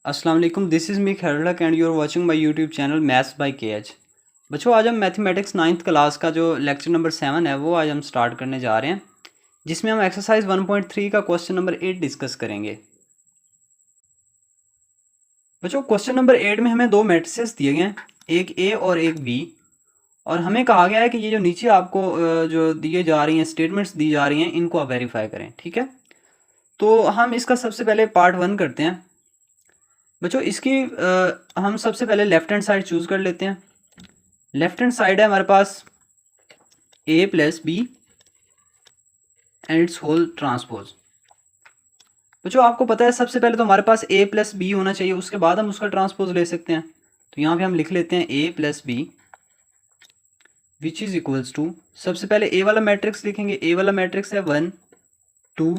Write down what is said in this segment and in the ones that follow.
अस्सलाम वालेकुम, this is me Khairulhaq and you are watching my YouTube channel maths by KH. बच्चों, आज हम मैथमेटिक्स 9th क्लास का जो लेक्चर नंबर 7 है वो आज हम स्टार्ट करने जा रहे हैं, जिसमें हम एक्सरसाइज 1.3 का क्वेश्चन नंबर 8 डिस्कस करेंगे। बच्चों, क्वेश्चन नंबर 8 में हमें दो मैट्रिसेस दिए गए हैं, एक ए और एक बी, और हमें कहा गया है कि ये जो नीचे आपको जो दिए जा रही हैं स्टेटमेंट्स दी जा रही हैं, इनको आप वेरीफाई करें। ठीक है, तो हम इसका सबसे पहले पार्ट 1 करते हैं। बच्चों, इसकी हम सबसे पहले लेफ्ट हैंड साइड चूज कर लेते हैं। लेफ्ट हैंड साइड है हमारे पास A plus B and it's whole transpose. बच्चों, आपको पता है सबसे पहले तो हमारे पास ए प्लस बी होना चाहिए, उसके बाद हम उसका ट्रांसपोज ले सकते हैं। तो यहाँ पे हम लिख लेते हैं A plus B which is equals to, सबसे पहले ए वाला मैट्रिक्स लिखेंगे। ए वाला मैट्रिक्स है 1 2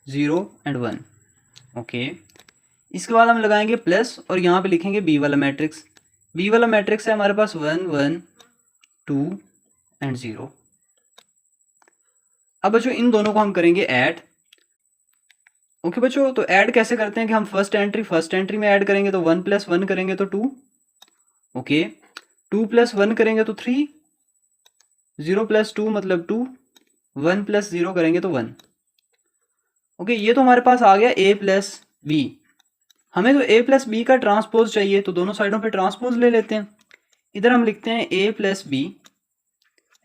0 एंड 1। ओके, इसके बाद हम लगाएंगे प्लस और यहाँ पे लिखेंगे बी वाला मैट्रिक्स। बी वाला मैट्रिक्स है हमारे पास 1 1 2 एंड 0। अब बच्चों इन दोनों को हम करेंगे ऐड। ओके बच्चों, तो ऐड कैसे करते हैं कि हम फर्स्ट एंट्री में ऐड करेंगे तो 1 + 1 करेंगे तो 2। ओके, 2 + 1 करेंगे तो 3, 0 + 2 मतलब 2, 1 + 0 करेंगे तो 1। ओके, ये तो हमारे पास आ गया ए प्लस बी। हमें तो ए प्लस बी का ट्रांसपोज चाहिए, तो दोनों साइडों पे ट्रांसपोज ले लेते हैं। इधर हम लिखते हैं A plus B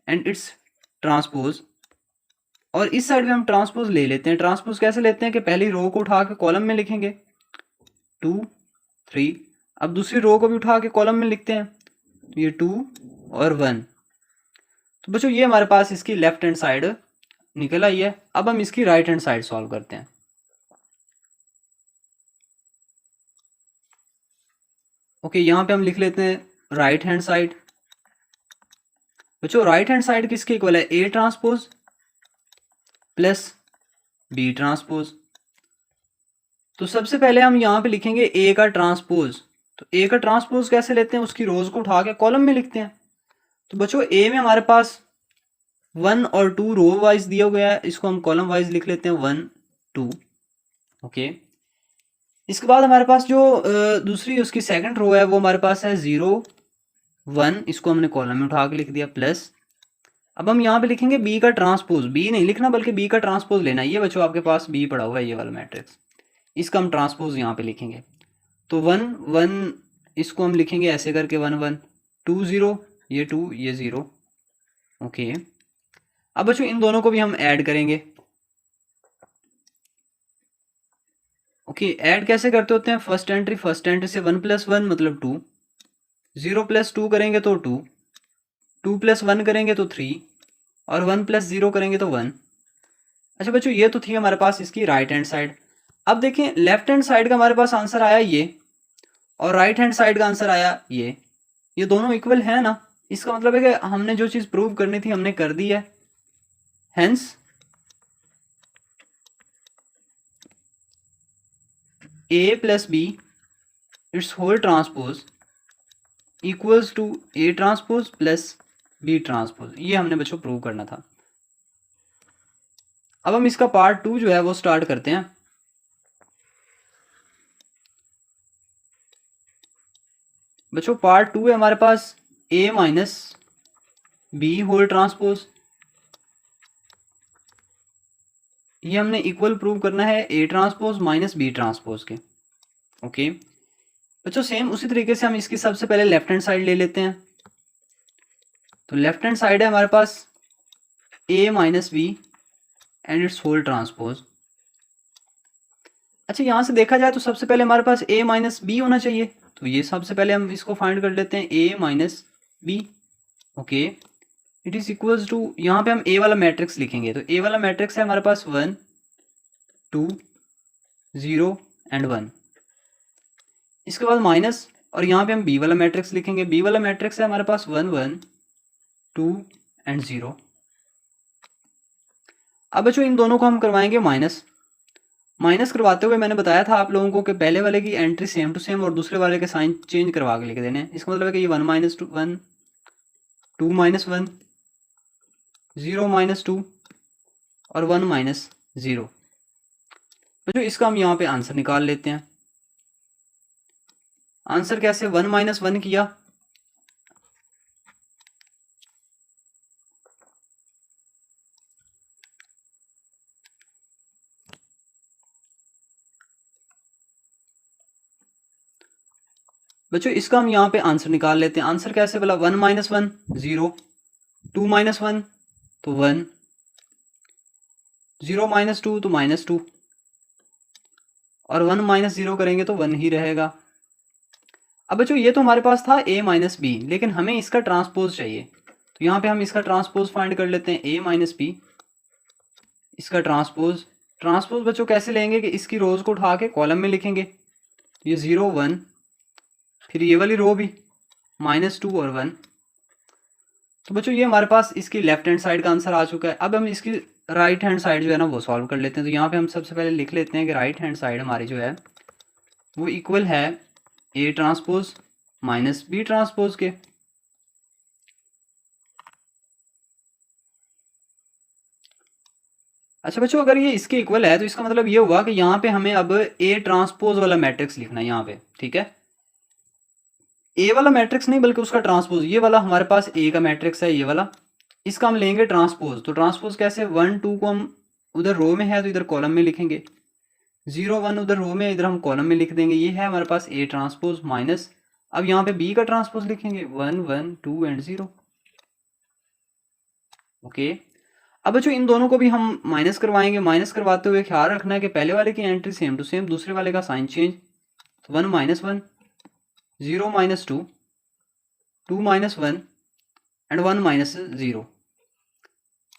and it's transpose, और इस साइड में हम ट्रांसपोज ले लेते हैं। ट्रांसपोज कैसे लेते हैं कि पहली रो को उठा के कॉलम में लिखेंगे 2 3, अब दूसरी रो को भी उठा के कॉलम में लिखते हैं, तो ये 2 और 1। तो बच्चों ये हमारे पास इसकी लेफ्ट हैंड साइड निकल आई है। अब हम इसकी राइट हैंड साइड सॉल्व करते हैं। ओके, यहाँ पे हम लिख लेते हैं राइट हैंड साइड। बच्चों, राइट हैंड साइड किसके इक्वल है? A transpose plus B transpose. तो सबसे पहले हम यहाँ पे लिखेंगे ए का ट्रांसपोज। तो ए का ट्रांसपोज कैसे लेते हैं? उसकी रोज को उठा के कॉलम में लिखते हैं। तो बच्चों ए में हमारे पास 1 और 2 रो वाइज दिया गया है, इसको हम कॉलम वाइज लिख लेते हैं 1 2। ओके, इसके बाद हमारे पास जो दूसरी उसकी सेकंड रो है वो हमारे पास है 0 1, इसको हमने कॉलम में उठा के लिख दिया प्लस। अब हम यहाँ पे लिखेंगे बी का ट्रांसपोज। बी नहीं लिखना बल्कि बी का ट्रांसपोज लेना। ये बच्चों आपके पास बी पड़ा हुआ है, ये वाला मैट्रिक्स, इसका हम ट्रांसपोज यहाँ पे लिखेंगे। तो 1 1, इसको हम लिखेंगे ऐसे करके 1 1 2 0, ये 2 ये 0। ओके, अब बच्चों इन दोनों को भी हम ऐड करेंगे। ओके, ऐड कैसे करते होते हैं? फर्स्ट एंट्री से 1 + 1 मतलब 2, 0 + 2 करेंगे तो 2, 2 + 1 करेंगे तो 3, और 1 + 0 करेंगे तो 1। अच्छा बच्चों, ये तो थी हमारे पास इसकी राइट हैंड साइड। अब देखें लेफ्ट हैंड साइड का हमारे पास आंसर आया ये, और राइट हैंड साइड का आंसर आया ये दोनों इक्वल है ना। इसका मतलब है कि हमने जो चीज़ प्रूव करनी थी हमने कर दी है। Hence A plus B its whole transpose equals to A transpose plus B transpose. ये हमने बच्चों प्रूव करना था। अब हम इसका पार्ट 2 जो है वो स्टार्ट करते हैं। बच्चों पार्ट 2 है हमारे पास A minus B whole transpose. ये हमने इक्वल प्रूव करना है A transpose minus B transpose के। ओके बच्चों, सेम उसी तरीके से हम इसकी सबसे पहले लेफ्ट हैंड साइड ले लेते हैं। तो लेफ्ट हैंड साइड है हमारे पास A minus B and it's whole transpose. अच्छा, यहां से देखा जाए तो सबसे पहले हमारे पास ए माइनस बी होना चाहिए, तो ये सबसे पहले हम इसको फाइंड कर लेते हैं A minus B. Okay, it is equals to, यहाँ पे हम ए वाला मैट्रिक्स लिखेंगे। तो ए वाला मैट्रिक्स है हमारे पास 1 2 0 एंड 1। इसके बाद माइनस, और यहाँ पे हम बी वाला मैट्रिक्स लिखेंगे। बी वाला मैट्रिक्स है हमारे पास 1 1 2 एंड 0। अब बच्चों इन दोनों को हम करवाएंगे माइनस। माइनस करवाते हुए मैंने बताया था आप लोगों को कि पहले वाले की एंट्री सेम टू सेम और दूसरे वाले के साइन चेंज करवा के लिख देने हैं। इसका मतलब है कि ये 1 - 2 1 2 - 1 0 - 2 और 1 - 0। बच्चों इसका हम यहाँ पे आंसर निकाल लेते हैं। आंसर कैसे 1 माइनस 1 किया, बच्चों इसका हम यहाँ पे आंसर निकाल लेते हैं। आंसर कैसे बोला, 1 माइनस 1 0, 2 माइनस 1 तो 1, 0 माइनस 2 तो -2, और 1 माइनस 0 करेंगे तो 1 ही रहेगा। अब बच्चों ये तो हमारे पास था a माइनस बी, लेकिन हमें इसका ट्रांसपोज चाहिए, तो यहाँ पे हम इसका ट्रांसपोज फाइंड कर लेते हैं, a माइनस बी, इसका ट्रांसपोज। ट्रांसपोज बच्चों कैसे लेंगे कि इसकी रोज को उठा के कॉलम में लिखेंगे, ये 0 1, फिर ये वाली रो भी -2 और 1। तो बच्चों ये हमारे पास इसकी लेफ्ट हैंड साइड का आंसर आ चुका है। अब हम इसकी राइट हैंड साइड जो है ना वो सॉल्व कर लेते हैं। तो यहाँ पे हम सबसे पहले लिख लेते हैं कि राइट हैंड साइड हमारी जो है वो इक्वल है a transpose minus B transpose के। अच्छा बच्चों अगर ये इसके इक्वल है तो इसका मतलब ये हुआ कि यहाँ पे हमें अब a ट्रांसपोज वाला मैट्रिक्स लिखना है यहाँ पे, ठीक है। ए वाला मैट्रिक्स नहीं बल्कि उसका ट्रांसपोज, ये वाला हमारे पास ए का मैट्रिक्स है, ये वाला, इसका हम लेंगे ट्रांसपोज। तो ट्रांसपोज कैसे, 1 2 को हम उधर रो में है तो इधर कॉलम में लिखेंगे, 0 1 उधर रो में, इधर हम कॉलम में लिख देंगे। ये है हमारे पास ए ट्रांसपोज माइनस, अब यहाँ पे बी का ट्रांसपोज लिखेंगे 1 1 2 एंड 0। ओके, अब बच्चों इन दोनों को भी हम माइनस करवाएंगे। माइनस करवाते हुए ख्याल रखना है कि पहले वाले की एंट्री सेम टू सेम, दूसरे वाले का साइन चेंज। तो 1 minus 1, 0 minus 2, 2 minus 1 and 1 minus 0।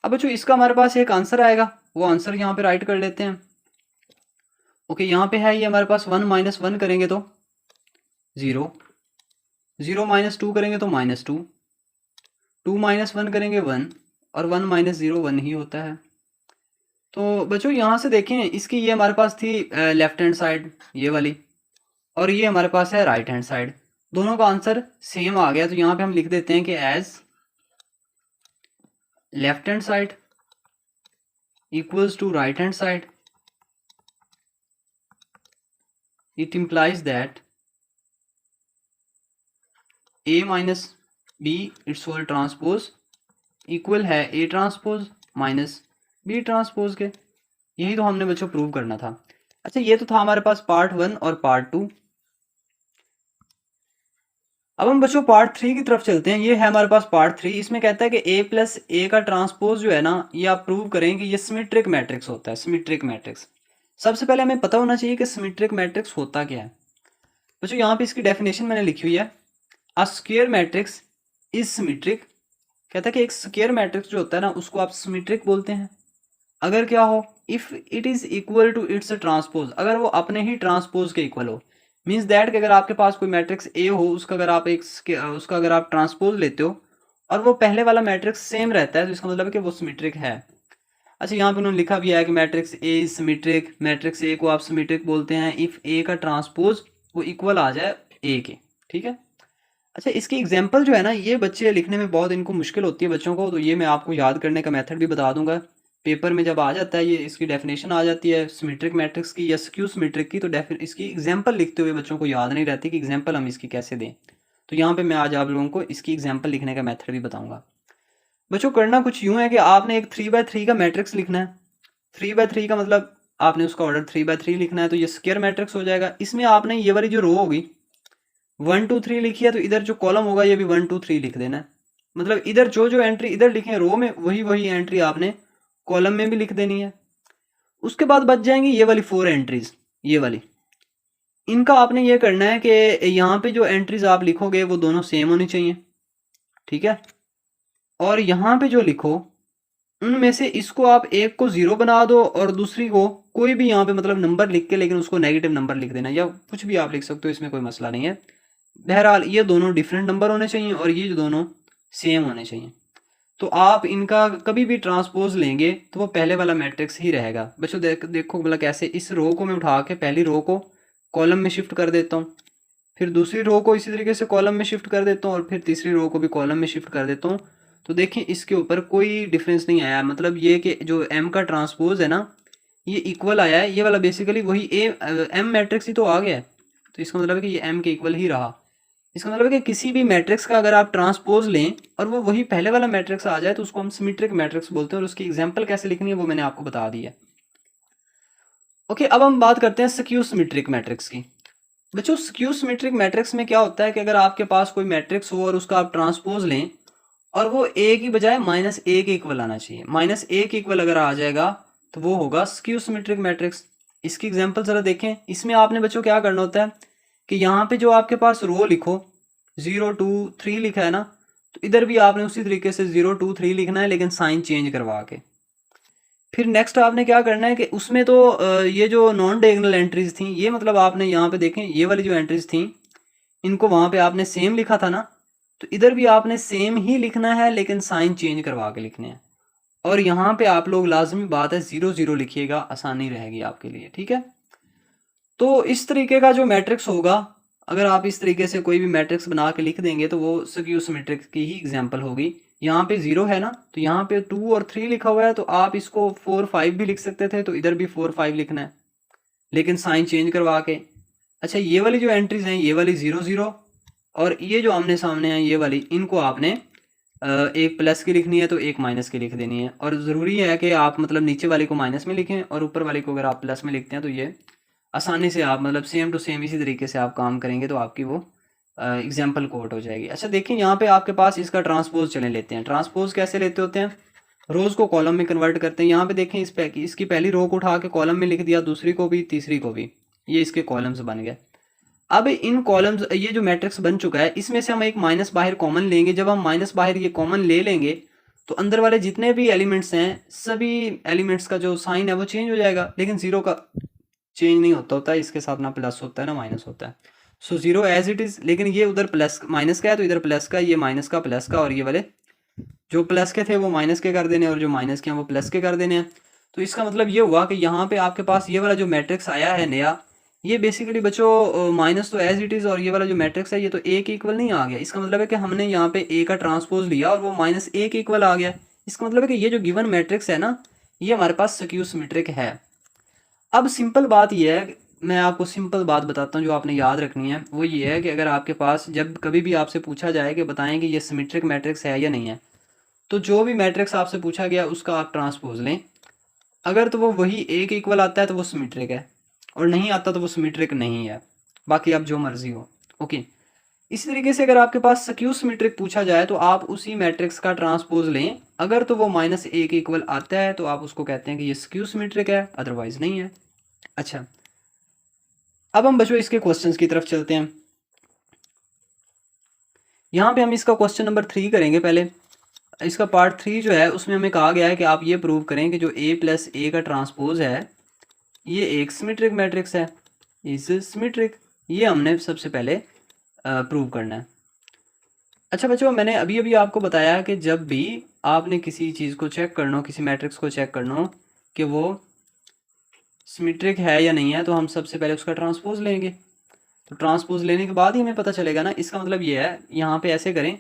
अब बच्चों इसका हमारे पास एक आंसर आएगा, वो आंसर यहाँ पे राइट कर लेते हैं। ओके, यहाँ पे है ये हमारे पास 1 माइनस 1 करेंगे तो 0, 0 माइनस 2 करेंगे तो -2, 2 माइनस 1 करेंगे 1, और 1 माइनस 0 1 ही होता है। तो बच्चों यहाँ से देखें, इसकी ये हमारे पास थी लेफ्ट हैंड साइड ये वाली, और ये हमारे पास है राइट हैंड साइड, दोनों का आंसर सेम आ गया। तो यहाँ पे हम लिख देते हैं कि as left hand side equals to right hand side, it implies that a minus B its whole transpose equal है a transpose minus B transpose के। यही तो हमने बच्चों प्रूव करना था। अच्छा ये तो था हमारे पास पार्ट 1 और पार्ट 2। अब हम बच्चों पार्ट 3 की तरफ चलते हैं। ये है हमारे पास पार्ट 3, इसमें कहता है कि a प्लस ए का ट्रांसपोज जो है ना, ये आप प्रूव करें कि ये सिमेट्रिक मैट्रिक्स होता है। सिमेट्रिक मैट्रिक्स, सबसे पहले हमें पता होना चाहिए कि सिमेट्रिक मैट्रिक्स होता क्या है। बच्चों यहाँ पे इसकी डेफिनेशन मैंने लिखी हुई है, a square matrix is symmetric. कहता है कि एक स्क्वायर मैट्रिक्स जो होता है ना उसको आप सिमेट्रिक बोलते हैं अगर क्या हो, if it is equal to its transpose, अगर वो अपने ही ट्रांसपोज के इक्वल हो। मीन्स दैट कि अगर आपके पास कोई मैट्रिक्स ए हो, उसका अगर आप उसका अगर आप ट्रांसपोज लेते हो और वो पहले वाला मैट्रिक्स सेम रहता है, तो इसका मतलब है कि वो सिमेट्रिक है। अच्छा यहाँ पे उन्होंने लिखा भी है कि matrix A is symmetric, matrix A को आप सिमेट्रिक बोलते हैं इफ ए का ट्रांसपोज वो इक्वल आ जाए ए के, ठीक है। अच्छा इसकी एग्जांपल जो है ना, ये बच्चे लिखने में बहुत इनको मुश्किल होती है बच्चों को, तो ये मैं आपको याद करने का मेथड भी बता दूंगा। पेपर में जब आ जाता है ये इसकी डेफिनेशन आ जाती है सिमेट्रिक मैट्रिक्स की या स्क्यू सिमेट्रिक की, तो इसकी एग्जांपल लिखते हुए बच्चों को याद नहीं रहती कि एग्जांपल हम इसकी कैसे दें। तो यहाँ पे मैं आज आप लोगों को इसकी एग्जांपल लिखने का मेथड भी बताऊंगा। बच्चों करना कुछ यूँ है कि आपने एक 3x3 का मैट्रिक्स लिखना है। 3x3 का मतलब आपने उसका ऑर्डर 3x3 लिखना है, तो ये स्क्वायर मैट्रिक्स हो जाएगा। इसमें आपने ये वाली जो रो होगी 1 2 3 लिखी है, तो इधर जो कॉलम होगा ये भी 1 2 3 लिख देना है। मतलब इधर जो जो एंट्री इधर लिखे हैं रो में, वही वही एंट्री आपने कॉलम में भी लिख देनी है। उसके बाद बच जाएंगी ये वाली 4 एंट्रीज, ये वाली, इनका आपने ये करना है कि यहाँ पे जो एंट्रीज आप लिखोगे वो दोनों सेम होनी चाहिए, ठीक है। और यहाँ पे जो लिखो उनमें से इसको आप एक को 0 बना दो और दूसरी को कोई भी यहाँ पे मतलब नंबर लिख के, लेकिन उसको नेगेटिव नंबर लिख देना, या कुछ भी आप लिख सकते हो, इसमें कोई मसला नहीं है। बहरहाल ये दोनों डिफरेंट नंबर होने चाहिए और ये दोनों सेम होने चाहिए। तो आप इनका कभी भी ट्रांसपोज लेंगे तो वो पहले वाला मैट्रिक्स ही रहेगा। बच्चों देखो मतलब कैसे, इस रो को मैं उठा के पहली रो को कॉलम में शिफ्ट कर देता हूँ, फिर दूसरी रो को इसी तरीके से कॉलम में शिफ्ट कर देता हूँ, और फिर तीसरी रो को भी कॉलम में शिफ्ट कर देता हूँ। तो देखिए इसके ऊपर कोई डिफरेंस नहीं आया, मतलब ये कि जो एम का ट्रांसपोज है ना ये इक्वल आया है, ये वाला बेसिकली वही एम मैट्रिक्स ही तो आ गया है। तो इसका मतलब है कि ये m के इक्वल ही रहा। इसका मतलब है कि किसी भी मैट्रिक्स का अगर आप ट्रांसपोज लें और वो वही पहले वाला मैट्रिक्स आ जाए तो उसको हम सिमेट्रिक मैट्रिक्स बोलते हैं, और उसकी एग्जांपल कैसे लिखनी है वो मैंने आपको बता दी है। ओके, अब हम बात करते हैं स्क्यू सिमेट्रिक मैट्रिक्स की। बच्चों स्क्यू सिमेट्रिक मैट्रिक्स में क्या होता है कि अगर आपके पास कोई मैट्रिक्स हो और उसका आप ट्रांसपोज लें और वो ए की बजाय -a के इक्वल आना चाहिए, -a के इक्वल अगर आ जाएगा तो वो होगा स्क्यू सिमेट्रिक मैट्रिक्स। इसकी एग्जांपल जरा देखें। इसमें आपने बच्चों क्या करना होता है कि यहाँ पे जो आपके पास रो लिखो 0 2 3 लिखा है ना, तो इधर भी आपने उसी तरीके से 0 2 3 लिखना है, लेकिन साइन चेंज करवा के। फिर नेक्स्ट आपने क्या करना है कि उसमें तो ये जो नॉन डायगोनल एंट्रीज थी, ये मतलब आपने यहाँ पे देखें ये वाली जो एंट्रीज थी इनको वहाँ पे आपने सेम लिखा था ना, तो इधर भी आपने सेम ही लिखना है लेकिन साइन चेंज करवा के लिखने हैं। और यहाँ पे आप लोग लाजमी बात है 0 0 लिखिएगा, आसानी रहेगी आपके लिए, ठीक है। तो इस तरीके का जो मैट्रिक्स होगा, अगर आप इस तरीके से कोई भी मैट्रिक्स बना के लिख देंगे तो वो स्क्यू सिमेट्रिक की ही एग्जांपल होगी। यहाँ पे 0 है ना, तो यहाँ पे 2 और 3 लिखा हुआ है, तो आप इसको 4 5 भी लिख सकते थे, तो इधर भी 4 5 लिखना है लेकिन साइन चेंज करवा के। अच्छा, ये वाली जो एंट्रीज हैं ये वाली 0 0 और ये जो आमने सामने हैं ये वाली, इनको आपने एक प्लस की लिखनी है तो एक माइनस की लिख देनी है। और ज़रूरी है कि आप मतलब नीचे वाले को माइनस में लिखें और ऊपर वाले को अगर आप प्लस में लिखते हैं तो ये आसानी से आप मतलब सेम टू सेम इसी तरीके से आप काम करेंगे तो आपकी वो एग्जाम्पल कोट हो जाएगी। अच्छा देखिए, यहाँ पे आपके पास इसका ट्रांसपोज चले लेते हैं। ट्रांसपोज कैसे लेते होते हैं, रोज़ को कॉलम में कन्वर्ट करते हैं। यहाँ पे देखें इसकी पहली रो को उठा के कॉलम में लिख दिया, दूसरी को भी, तीसरी को भी, ये इसके कॉलम्स बन गए। अब इन कॉलम्स, ये जो मैट्रिक्स बन चुका है इसमें से हम एक माइनस बाहर कॉमन लेंगे। जब हम माइनस बाहर ये कॉमन ले लेंगे तो अंदर वाले जितने भी एलिमेंट्स हैं सभी एलिमेंट्स का जो साइन है वो चेंज हो जाएगा, लेकिन जीरो का चेंज नहीं होता है, इसके साथ ना प्लस होता है ना माइनस होता है। So zero as it is, लेकिन ये उधर प्लस माइनस का है तो इधर प्लस का, ये माइनस का प्लस का, और ये वाले जो प्लस के थे वो माइनस के कर देने और जो माइनस के हैं वो प्लस के कर देने हैं। तो इसका मतलब ये हुआ कि यहाँ पे आपके पास ये वाला जो मैट्रिक्स आया है नया, ये बेसिकली बच्चों माइनस तो एज इट इज़, और ये वाला जो मैट्रिक्स है ये तो ए के इक्वल नहीं आ गया। इसका मतलब है कि हमने यहाँ पे ए का ट्रांसपोज लिया और वो -a के इक्वल आ गया। इसका मतलब है कि ये जो गिवन मैट्रिक्स है ना, ये हमारे पास स्क्यू सिमेट्रिक है। अब सिंपल बात ये है, मैं आपको सिंपल बात बताता हूँ जो आपने याद रखनी है, वो ये है कि अगर आपके पास जब कभी भी आपसे पूछा जाए कि बताएं कि ये सिमेट्रिक मैट्रिक्स है या नहीं है, तो जो भी मैट्रिक्स आपसे पूछा गया उसका आप ट्रांसपोज लें। अगर तो वो वही ए के इक्वल आता है तो वो सिमेट्रिक है, और नहीं आता तो वो सिमेट्रिक नहीं है। बाकी आप जो मर्जी हो। ओके, इसी तरीके से अगर आपके पास स्क्यू सिमेट्रिक पूछा जाए तो आप उसी मैट्रिक्स का ट्रांसपोज लें। अगर तो वो -a के इक्वल आता है तो आप उसको कहते हैं कि ये स्क्यू सिमेट्रिक है, अदरवाइज नहीं है। अच्छा, अब हम बच्चों इसके क्वेश्चंस की तरफ चलते हैं। यहाँ पे हम इसका क्वेश्चन नंबर 3 करेंगे। पहले इसका पार्ट 3 जो है उसमें हमें कहा गया है कि आप ये प्रूव करें कि जो a+a का ट्रांसपोज है ये एक सिमेट्रिक मैट्रिक्स है, इज सिमेट्रिक। ये हमने सबसे पहले प्रूव करना है। अच्छा बच्चों, मैंने अभी अभी आपको बताया कि जब भी आपने किसी चीज़ को चेक करना हो, किसी मैट्रिक्स को चेक करना हो कि वो सिमेट्रिक है या नहीं है, तो हम सबसे पहले उसका ट्रांसपोज लेंगे। तो ट्रांसपोज लेने के बाद ही हमें पता चलेगा ना। इसका मतलब ये है, यहाँ पे ऐसे करें,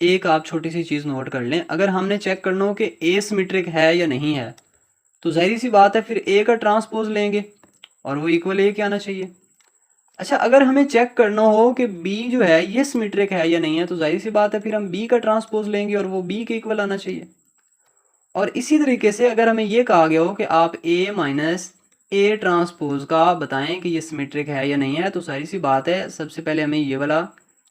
एक आप छोटी सी चीज़ नोट कर लें। अगर हमने चेक करना हो कि ए सिमेट्रिक है या नहीं है, तो जाहिर सी बात है फिर ए का ट्रांसपोज लेंगे और वो इक्वल ए के आना चाहिए। अच्छा, अगर हमें चेक करना हो कि बी जो है ये सिमेट्रिक है या नहीं है, तो जाहिर सी बात है फिर हम बी का ट्रांसपोज लेंगे और वो बी के इक्वल आना चाहिए। और इसी तरीके से अगर हमें ये कहा गया हो कि आप a ट्रांसपोज का बताएं कि ये सिमेट्रिक है या नहीं है, तो सारी सी बात है सबसे पहले हमें ये वाला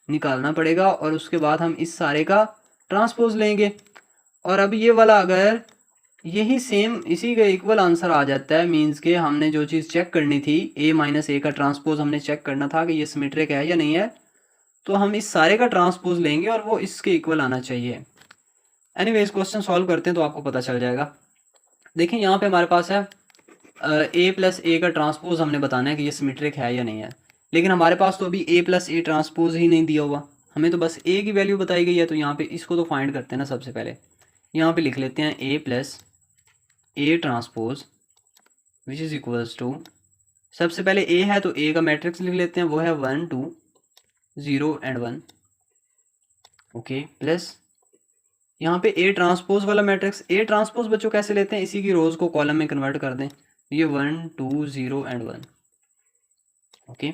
निकालना पड़ेगा और उसके बाद हम इस सारे का ट्रांसपोज लेंगे। और अब ये वाला अगर यही सेम इसी का इक्वल आंसर आ जाता है, मींस के हमने जो चीज़ चेक करनी थी a का ट्रांसपोज हमने चेक करना था कि ये सिमेट्रिक है या नहीं है, तो हम इस सारे का ट्रांसपोज लेंगे और वो इसके इक्वल आना चाहिए। एनीवेज क्वेश्चन सॉल्व करते हैं तो आपको पता चल जाएगा। देखिए यहाँ पे हमारे पास है a+a का ट्रांसपोज हमने बताना है कि ये सिमेट्रिक है या नहीं है, लेकिन हमारे पास तो अभी a+a ट्रांसपोज ही नहीं दिया हुआ, हमें तो बस a की वैल्यू बताई गई है। तो यहाँ पे इसको तो फाइंड करते हैं ना। सबसे पहले यहाँ पे लिख लेते हैं a+a transpose which is equals to, सबसे पहले a है तो a का मैट्रिक्स लिख लेते हैं, वो है 1 2 0 एंड 1। ओके, प्लस यहाँ पे a ट्रांसपोज वाला मैट्रिक्स, a ट्रांसपोज बच्चों कैसे लेते हैं, इसी की रोज को कॉलम में कन्वर्ट कर दें, ये 1 2 0 एंड 1। ओके,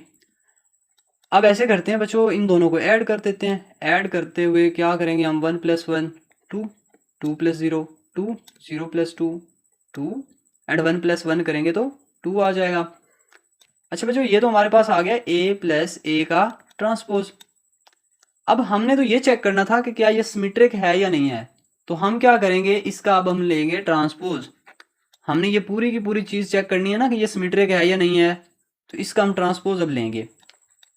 अब ऐसे करते हैं बच्चों, इन दोनों को ऐड कर देते हैं। ऐड करते हुए क्या करेंगे हम, 1 + 1 2, 2 + 0 2, 0 + 2 2 एंड 1 + 1 करेंगे तो 2 आ जाएगा। अच्छा बच्चों, ये तो हमारे पास आ गया a + a का ट्रांसपोज। अब हमने तो ये चेक करना था कि क्या ये सिमेट्रिक है या नहीं है, तो हम क्या करेंगे, इसका अब हम लेंगे ट्रांसपोज। हमने ये पूरी की पूरी चीज़ चेक करनी है ना कि ये सिमेट्रिक है या नहीं है, तो इसका हम ट्रांसपोज अब लेंगे।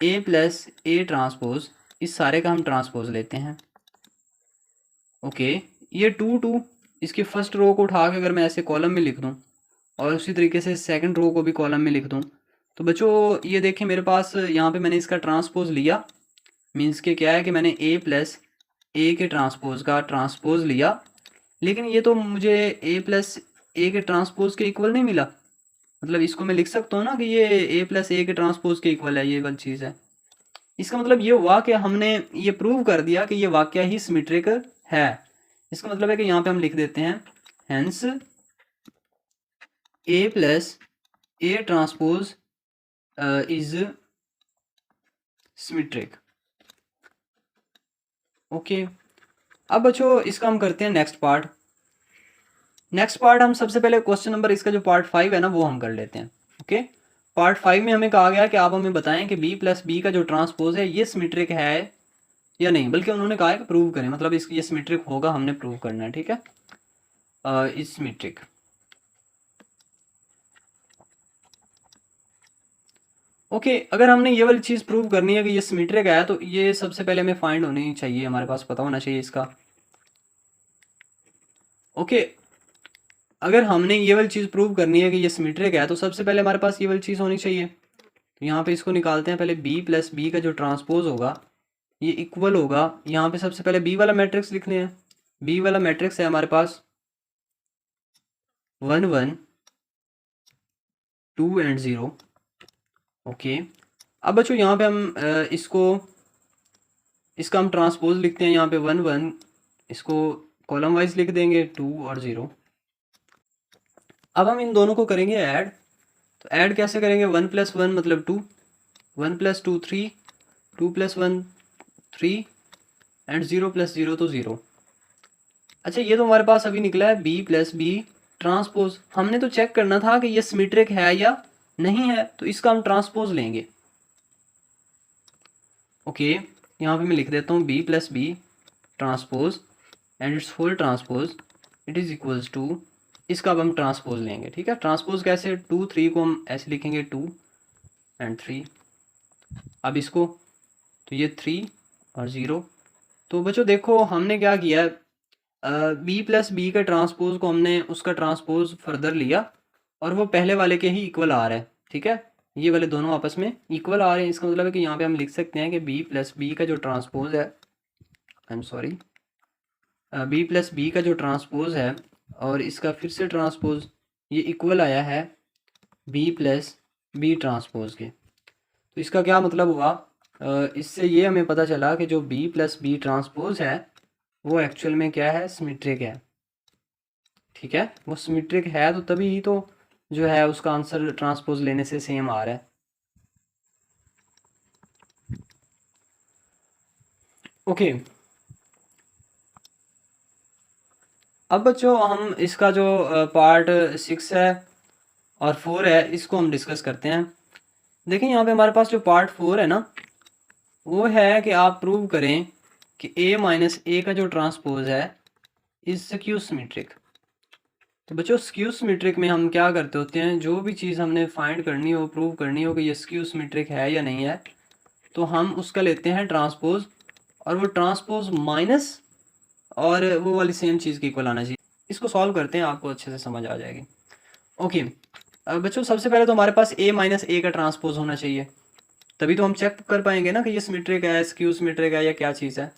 a + a ट्रांसपोज, इस सारे का हम ट्रांसपोज लेते हैं। ओके, ये 2 2, इसकी फर्स्ट रो को उठा के अगर मैं ऐसे कॉलम में लिख दूँ और उसी तरीके से सेकंड रो को भी कॉलम में लिख दूँ, तो बच्चों ये देखिए मेरे पास यहाँ पे मैंने इसका ट्रांसपोज लिया। मीन्स के क्या है कि मैंने a + a के ट्रांसपोज का ट्रांसपोज लिया, लेकिन ये तो मुझे a + a के ट्रांसपोज के इक्वल नहीं मिला। मतलब इसको मैं लिख सकता हूँ ना कि ये a + a के ट्रांसपोज के इक्वल है, ये वाली चीज़ है। इसका मतलब ये हुआ कि हमने ये प्रूव कर दिया कि ये वाकया ही सिमेट्रिक है। इसका मतलब है कि यहाँ पे हम लिख देते हैं hence a + a transpose is symmetric. Okay, अब बच्चों इसका हम करते हैं नेक्स्ट पार्ट। नेक्स्ट पार्ट हम सबसे पहले क्वेश्चन नंबर इसका जो पार्ट 5 है ना वो हम कर लेते हैं। ओके, पार्ट 5 में हमें कहा गया कि आप हमें बताएं कि b + b का जो ट्रांसपोज है ये सिमेट्रिक है या नहीं, बल्कि उन्होंने कहा है कि प्रूव करें, मतलब इसकी ये सिमेट्रिक होगा, हमने प्रूव करना है। ठीक है, इज सिमेट्रिक। ओके, अगर हमने ये वाली चीज़ प्रूव करनी है कि ये सिमेट्रिक है, तो ये सबसे पहले हमें फाइंड होनी चाहिए, हमारे पास पता होना चाहिए इसका। ओके, अगर हमने ये वाली चीज़ प्रूव करनी है कि ये सिमेट्रिक है, तो सबसे पहले हमारे पास ये वाली चीज़ होनी चाहिए। तो यहाँ पे इसको निकालते हैं। पहले b + b का जो ट्रांसपोज होगा ये इक्वल होगा, यहाँ पे सबसे पहले b वाला मैट्रिक्स लिखने हैं। b वाला मैट्रिक्स है हमारे पास 1 1 2 एंड 0। ओके, अब बच्चों यहाँ पे हम इसका हम ट्रांसपोज लिखते हैं। यहाँ पे 1 1 इसको कॉलम वाइज लिख देंगे, 2 और 0। अब हम इन दोनों को करेंगे ऐड। तो ऐड कैसे करेंगे, 1 + 1 मतलब 2, 1 + 2 3, 2 + 1 3 एंड 0 + 0 तो 0। अच्छा, ये तो हमारे पास अभी निकला है b + b ट्रांसपोज। हमने तो चेक करना था कि ये सिमेट्रिक है या नहीं है, तो इसका हम ट्रांसपोज लेंगे। ओके, यहाँ पे मैं लिख देता हूँ b + b transpose and it's whole transpose it is equals to, इसका अब हम ट्रांसपोज लेंगे। ठीक है, ट्रांसपोज कैसे, 2 3 को हम ऐसे लिखेंगे 2 एंड 3। अब इसको, तो ये 3 और 0। तो बच्चों देखो हमने क्या किया, b + b के ट्रांसपोज को हमने उसका ट्रांसपोज फर्दर लिया और वो पहले वाले के ही इक्वल आ रहा है। ठीक है, ये वाले दोनों आपस में इक्वल आ रहे हैं। इसका मतलब है कि यहाँ पे हम लिख सकते हैं कि b + b का जो ट्रांसपोज है, I am sorry, b + b का जो ट्रांसपोज है और इसका फिर से ट्रांसपोज ये इक्वल आया है b + b ट्रांसपोज के। तो इसका क्या मतलब हुआ, इससे ये हमें पता चला कि जो b + b ट्रांसपोज है वो एक्चुअल में क्या है, सिमेट्रिक है। ठीक है, वो सिमेट्रिक है तो तभी ही तो जो है उसका आंसर ट्रांसपोज लेने से सेम आ रहा है। ओके, अब बच्चों हम इसका जो पार्ट 6 है और 4 है इसको हम डिस्कस करते हैं। देखिए यहाँ पे हमारे पास जो पार्ट 4 है ना वो है कि आप प्रूव करें कि a - a का जो ट्रांसपोज है इज स्क्यू सिमेट्रिक। तो बच्चों स्क्यू सिमेट्रिक में हम क्या करते होते हैं, जो भी चीज़ हमने फाइंड करनी हो, प्रूव करनी हो कि ये स्क्यू सिमेट्रिक है या नहीं है, तो हम उसका लेते हैं ट्रांसपोज, और वो ट्रांसपोज माइनस और वो वाली सेम चीज़ की इक्वल आना चाहिए। इसको सॉल्व करते हैं, आपको अच्छे से समझ आ जाएगी। ओके, बच्चों सबसे पहले तो हमारे पास a - a का ट्रांसपोज होना चाहिए, तभी तो हम चेक कर पाएंगे ना कि ये सिमेट्रिक है, स्क्यू सिमेट्रिक है या क्या चीज़ है।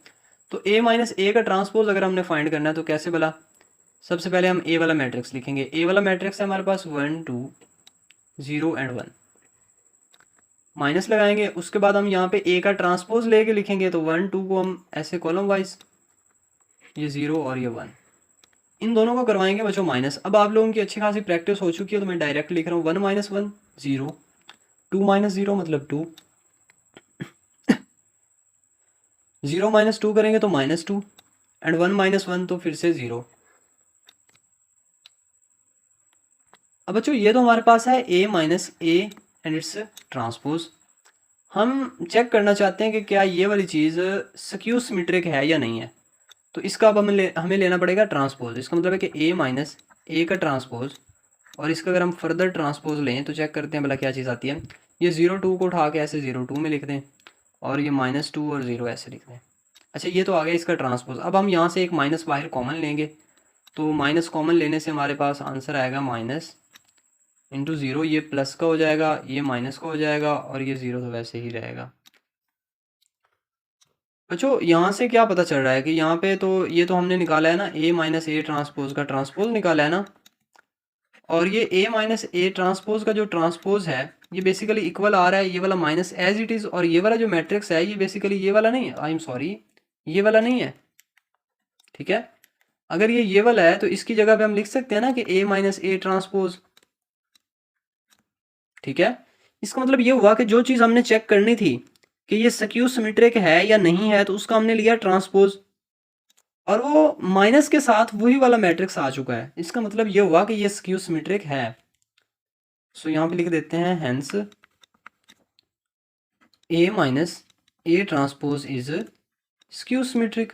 तो a - a का ट्रांसपोज अगर हमने फाइंड करना है तो कैसे भला, सबसे पहले हम a वाला मैट्रिक्स लिखेंगे। a वाला मैट्रिक्स है हमारे पास 1 2 0 एंड 1, माइनस लगाएंगे। उसके बाद हम यहाँ पे a का ट्रांसपोज लेके लिखेंगे, तो 1 2 को हम ऐसे कॉलम वाइज, ये 0 और ये 1, इन दोनों को करवाएंगे बच्चों माइनस। अब आप लोगों की अच्छी खासी प्रैक्टिस हो चुकी है तो मैं डायरेक्ट लिख रहा हूँ 1 - 1 0, 2 - 0 मतलब 2, 0 माइनस 2 करेंगे तो -2 एंड 1 माइनस 1 तो फिर से 0। अब बच्चों ये तो हमारे पास है a minus A and it's transpose. हम चेक करना चाहते हैं कि क्या ये वाली चीज़ स्क्यू सिमेट्रिक है या नहीं है। तो इसका अब हमें लेना पड़ेगा ट्रांसपोज। इसका मतलब है कि a माइनस ए का ट्रांसपोज, और इसका अगर हम फर्दर ट्रांसपोज लें तो चेक करते हैं भला क्या चीज़ आती है। ये 0 2 को उठा के ऐसे 0 2 में लिख दें, और ये -2 और 0 ऐसे लिख दें। अच्छा, ये तो आ गया इसका ट्रांसपोज। अब हम यहाँ से एक माइनस बाहर कॉमन लेंगे, तो माइनस कॉमन लेने से हमारे पास आंसर आएगा माइनस इंटू 0। ये प्लस का हो जाएगा, ये माइनस का हो जाएगा, और ये 0 तो वैसे ही रहेगा। बच्चों यहाँ से क्या पता चल रहा है कि यहाँ पे तो ये तो हमने निकाला है ना a माइनस ए ट्रांसपोज का ट्रांसपोज निकाला है ना, और ये a माइनस ए ट्रांसपोज का जो ट्रांसपोज है ये बेसिकली इक्वल आ रहा है ये वाला माइनस एज इट इज़, और ये वाला जो मैट्रिक्स है ये बेसिकली ये वाला नहीं है, आई एम सॉरी, ये वाला नहीं है। ठीक है, अगर ये वाला है तो इसकी जगह पे हम लिख सकते हैं ना कि a माइनस ए ट्रांसपोज। ठीक है, इसका मतलब ये हुआ कि जो चीज़ हमने चेक करनी थी कि ये स्क्यू सिमेट्रिक है या नहीं है, तो उसका हमने लिया ट्रांसपोज, और वो माइनस के साथ वही वाला मैट्रिक्स आ चुका है। इसका मतलब ये हुआ कि ये स्क्यू सिमेट्रिक है। सो यहाँ पे लिख देते हैं hence a minus A transpose is skew symmetric.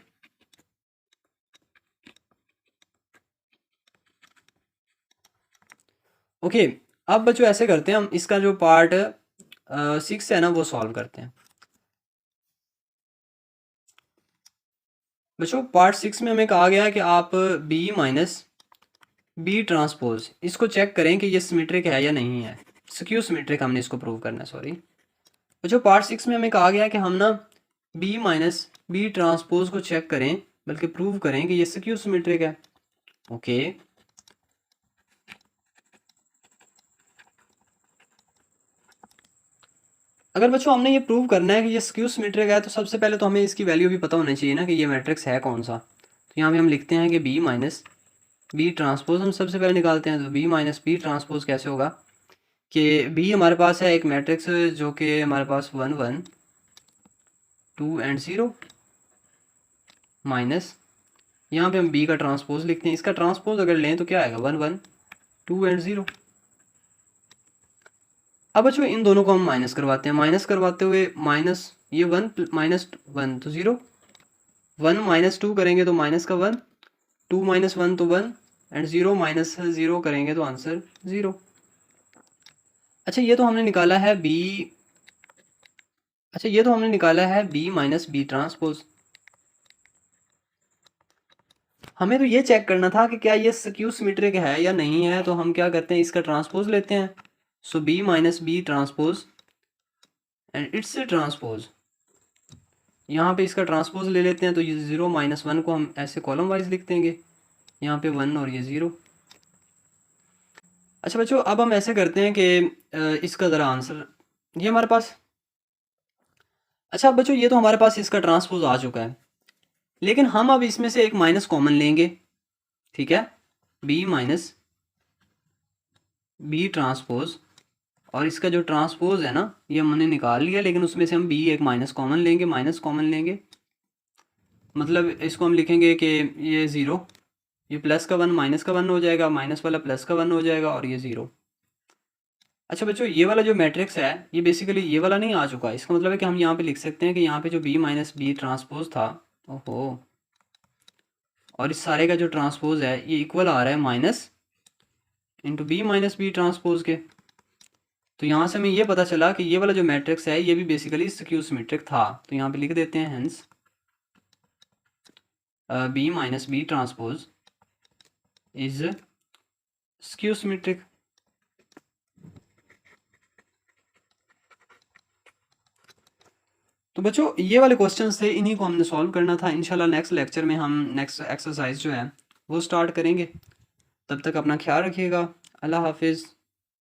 Okay, अब बच्चों ऐसे करते हैं, हम इसका जो पार्ट 6 है ना वो सॉल्व करते हैं। बच्चों पार्ट 6 में हमें कहा गया है कि आप b माइनस बी ट्रांसपोज इसको चेक करें कि ये सिमेट्रिक है या नहीं है। स्क्यू सिमेट्रिक हमने इसको प्रूव करना है, सॉरी। बच्चों पार्ट 6 में हमें कहा गया है कि हम ना b माइनस बी ट्रांसपोज को चेक करें, बल्कि प्रूव करें कि ये स्क्यू सिमेट्रिक है। ओके, अगर बच्चों हमने ये प्रूव करना है कि ये स्क्यू सिमेट्रिक है, तो सबसे पहले तो हमें इसकी वैल्यू भी पता होनी चाहिए ना कि ये मैट्रिक्स है कौन सा। तो यहाँ पे हम लिखते हैं कि b माइनस बी ट्रांसपोज हम सबसे पहले निकालते हैं। तो b माइनस बी ट्रांसपोज कैसे होगा कि b हमारे पास है एक मैट्रिक्स जो कि हमारे पास 1 1 2 एंड 0, माइनस यहाँ पे हम b का ट्रांसपोज लिखते हैं। इसका ट्रांसपोज अगर लें तो क्या आएगा 1 1 2 एंड 0। अब बच्चों इन दोनों को हम माइनस करवाते हैं। माइनस करवाते हुए माइनस ये 1 माइनस 1 तो 0, 1 माइनस 2 करेंगे तो माइनस का 1, 2 माइनस 1 तो 1, एंड 0 माइनस 0 करेंगे तो आंसर 0। अच्छा, ये तो हमने निकाला है b माइनस बी ट्रांसपोज। हमें तो ये चेक करना था कि क्या ये स्क्यू सिमेट्रिक है या नहीं है, तो हम क्या करते हैं इसका ट्रांसपोज लेते हैं। So b minus B transpose and it's transpose, यहाँ पे इसका ट्रांसपोज ले लेते हैं। तो ये 0 माइनस 1 को हम ऐसे कॉलम वाइज लिख देंगे, यहाँ पे 1 और ये 0। अच्छा बच्चों, अब हम ऐसे करते हैं कि इसका ज़रा आंसर ये हमारे पास। अच्छा बच्चों, ये तो हमारे पास इसका ट्रांसपोज आ चुका है, लेकिन हम अब इसमें से एक माइनस कॉमन लेंगे। ठीक है, b माइनस बी ट्रांसपोज, और इसका जो ट्रांसपोज है ना ये हमने निकाल लिया, लेकिन उसमें से हम b एक माइनस कॉमन लेंगे। मतलब इसको हम लिखेंगे कि ये 0, ये प्लस का 1 माइनस का 1 हो जाएगा, माइनस वाला प्लस का 1 हो जाएगा, और ये 0। अच्छा बच्चों, ये वाला जो मैट्रिक्स है ये बेसिकली ये वाला नहीं आ चुका। इसका मतलब है कि हम यहाँ पे लिख सकते हैं कि यहाँ पे जो b माइनस बी ट्रांसपोज था, ओहो, और इस सारे का जो ट्रांसपोज है ये इक्वल आ रहा है minus into B minus B transpose के। तो यहाँ से हमें ये पता चला कि ये वाला जो मैट्रिक्स है ये भी बेसिकली स्क्यू सिमेट्रिक था। तो यहाँ पे लिख देते हैं hence b minus B transpose is skew symmetric. तो बच्चों ये वाले क्वेश्चंस थे, इन्हीं को हमने सॉल्व करना था। इंशाल्लाह नेक्स्ट लेक्चर में हम नेक्स्ट एक्सरसाइज जो है वो स्टार्ट करेंगे। तब तक अपना ख्याल रखिएगा। अल्लाह हाफिज़।